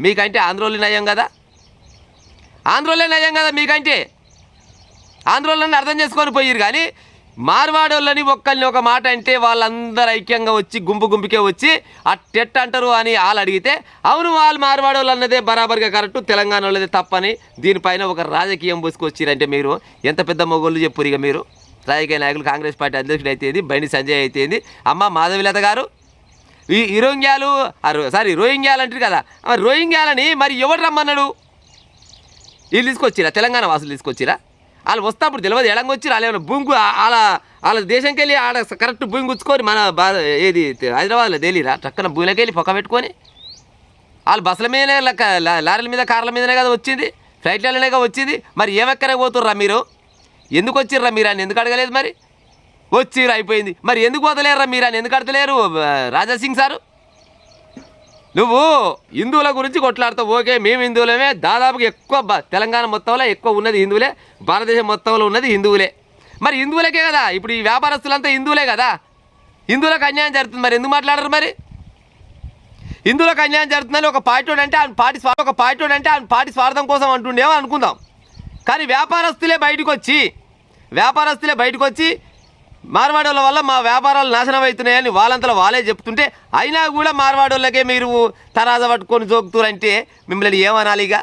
మీకంటే ఆంధ్రోళ్ళు నయం కదా, ఆంధ్రోళ్ళే నయం కదా మీకంటే. ఆంధ్రోళ్ళని అర్థం చేసుకొని పోయిరు. కానీ మార్వాడోళ్ళని ఒక్కరిని ఒక మాట అంటే వాళ్ళందరూ ఐక్యంగా వచ్చి గుంపుకే వచ్చి అట్టెట్ట అంటారు అని వాళ్ళు అడిగితే అవును వాళ్ళు మార్వాడోళ్ళు అన్నదే బరాబర్గా కరెక్టు, తెలంగాణ వాళ్ళదే తప్పని దీనిపైన ఒక రాజకీయం పూసుకొచ్చిరంటే మీరు ఎంత పెద్ద మొగోళ్ళు చెప్పురు. ఇక మీరు రాజకీయ నాయకులు, కాంగ్రెస్ పార్టీ అధ్యక్షుడు అయితేంది, బండి సంజయ్ అయితేంది, అమ్మ మాధవిలత గారు ఈ రోహింగ్యాలు అంటారు కదా, రోహింగ్యాలని మరి ఎవరు రమ్మన్నాడు? వీళ్ళు తీసుకొచ్చిరా, తెలంగాణ వాసులు తీసుకొచ్చిరా? వాళ్ళు వస్తాప్పుడు తెలియదు ఎడంగా వచ్చి వాళ్ళు ఏమైనా భూమి వాళ్ళ దేశంకి వెళ్ళి ఆడ కరెక్ట్ భూమి గుచ్చుకొని మన ఏది హైదరాబాద్లో తేలిరా చక్కన భూమిలోకి వెళ్ళి పక్క పెట్టుకొని వాళ్ళు బస్సుల మీదనే లారీల మీద కార్ల మీదనే కదా వచ్చింది, ఫ్లైట్లలోనే కదా వచ్చింది. మరి ఏమెక్కడే పోతుర్రా మీరు? ఎందుకు వచ్చిర్రా మీరు అని ఎందుకు అడగలేదు? మరి వచ్చిర్రు అయిపోయింది. మరి ఎందుకు పోతలేరురా మీరు అని ఎందుకు అడతలేరు రాజాసింగ్ సారు? నువ్వు హిందువుల గురించి కొట్లాడతావు, ఓకే, మేము హిందువులమే, దాదాపుగా ఎక్కువ తెలంగాణ మొత్తంలో ఎక్కువ ఉన్నది హిందువులే, భారతదేశం మొత్తంలో ఉన్నది హిందువులే. మరి హిందువులకే కదా ఇప్పుడు ఈ వ్యాపారస్తులంతా హిందువులే కదా, హిందువులకు అన్యాయం జరుగుతుంది. మరి ఎందుకు మాట్లాడరు? మరి హిందువులకు అన్యాయం జరుగుతుందని ఒక పార్టీ అంటే ఆయన పార్టీ స్వార్థం కోసం అంటుండేమో అనుకుందాం. కానీ వ్యాపారస్తులే బయటకు వచ్చి మార్వాడోళ్ళ వల్ల మా వ్యాపారాలు నాశనం అవుతున్నాయని వాళ్ళంతలో వాళ్ళే చెప్తుంటే అయినా కూడా మార్వాడోళ్ళకే మీరు తరాజ పట్టుకొని జోకుతారంటే మిమ్మల్ని ఏమనాలి? ఇక